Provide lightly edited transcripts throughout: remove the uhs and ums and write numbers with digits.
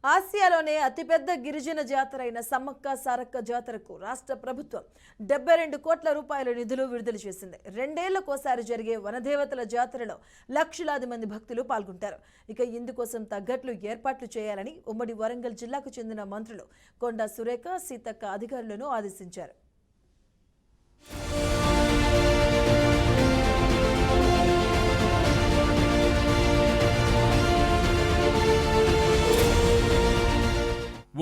ఆసియాలోనే అతిపెద్ద గిరిజన జాతర అయిన సమ్మక్క సారక్క జాతరకు రాష్ట్ర ప్రభుత్వం 72 కోట్ల రూపాయల నిధులు విడుదల చేసింది. రెండేళ్లకోసారి జరిగే వనదేవతల జాతరలో లక్షలాది మంది భక్తులు పాల్గొంటారు. ఇక ఇందుకోసం తగ్గట్లు ఏర్పాట్లు చేయాలని ఉమ్మడి వరంగల్ జిల్లాకు చెందిన మంత్రులు కొండా సురేఖ, సీతక్క అధికారులను ఆదేశించారు.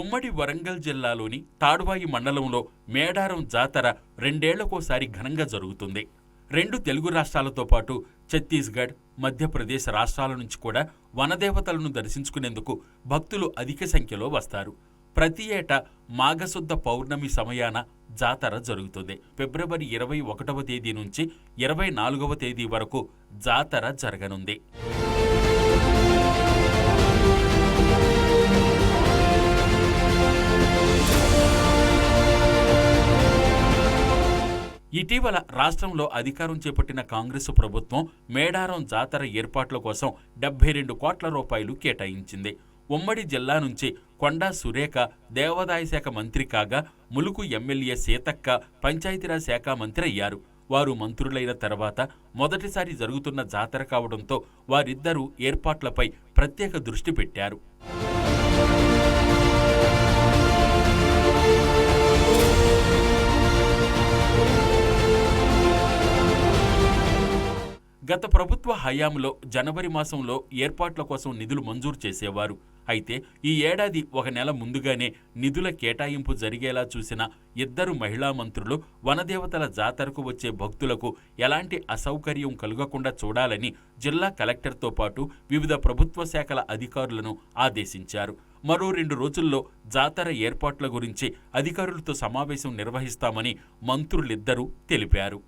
ఉమ్మడి వరంగల్ జిల్లాలోని తాడ్వాయి మండలంలో మేడారం జాతర రెండేళ్లకోసారి ఘనంగా జరుగుతుంది. 2 తెలుగు రాష్ట్రాలతో పాటు ఛత్తీస్గఢ్, మధ్యప్రదేశ్ రాష్ట్రాల నుంచి కూడా వనదేవతలను దర్శించుకునేందుకు భక్తులు అధిక సంఖ్యలో వస్తారు. ప్రతి ఏటా మాఘశుద్ధ పౌర్ణమి సమయాన జాతర జరుగుతుంది. ఫిబ్రవరి 21వ తేదీ నుంచి 24వ తేదీ వరకు జాతర జరగనుంది. ఇటీవల రాష్ట్రంలో అధికారం చేపట్టిన కాంగ్రెస్ ప్రభుత్వం మేడారం జాతర ఏర్పాట్ల కోసం 72 కోట్ల రూపాయలు కేటాయించింది. ఉమ్మడి జిల్లా నుంచి కొండా సురేఖ దేవాదాయ శాఖ మంత్రి కాగా, ములుగు ఎమ్మెల్యే సీతక్క పంచాయతీరాజ్ శాఖ మంత్రి అయ్యారు. వారు మంత్రులైన తర్వాత మొదటిసారి జరుగుతున్న జాతర కావడంతో వారిద్దరూ ఏర్పాట్లపై ప్రత్యేక దృష్టి పెట్టారు. గత ప్రభుత్వ హయాంలో జనవరి మాసంలో ఏర్పాట్ల కోసం నిధులు మంజూరు చేసేవారు. అయితే ఈ ఏడాది 1 నెల ముందుగానే నిధుల కేటాయింపు జరిగేలా చూసిన 2 మహిళా మంత్రులు వనదేవతల జాతరకు వచ్చే భక్తులకు ఎలాంటి అసౌకర్యం కలుగకుండా చూడాలని జిల్లా కలెక్టర్తో పాటు వివిధ ప్రభుత్వ శాఖల అధికారులను ఆదేశించారు. మరో 2 రోజుల్లో జాతర ఏర్పాట్ల గురించి అధికారులతో సమావేశం నిర్వహిస్తామని మంత్రులిద్దరూ తెలిపారు.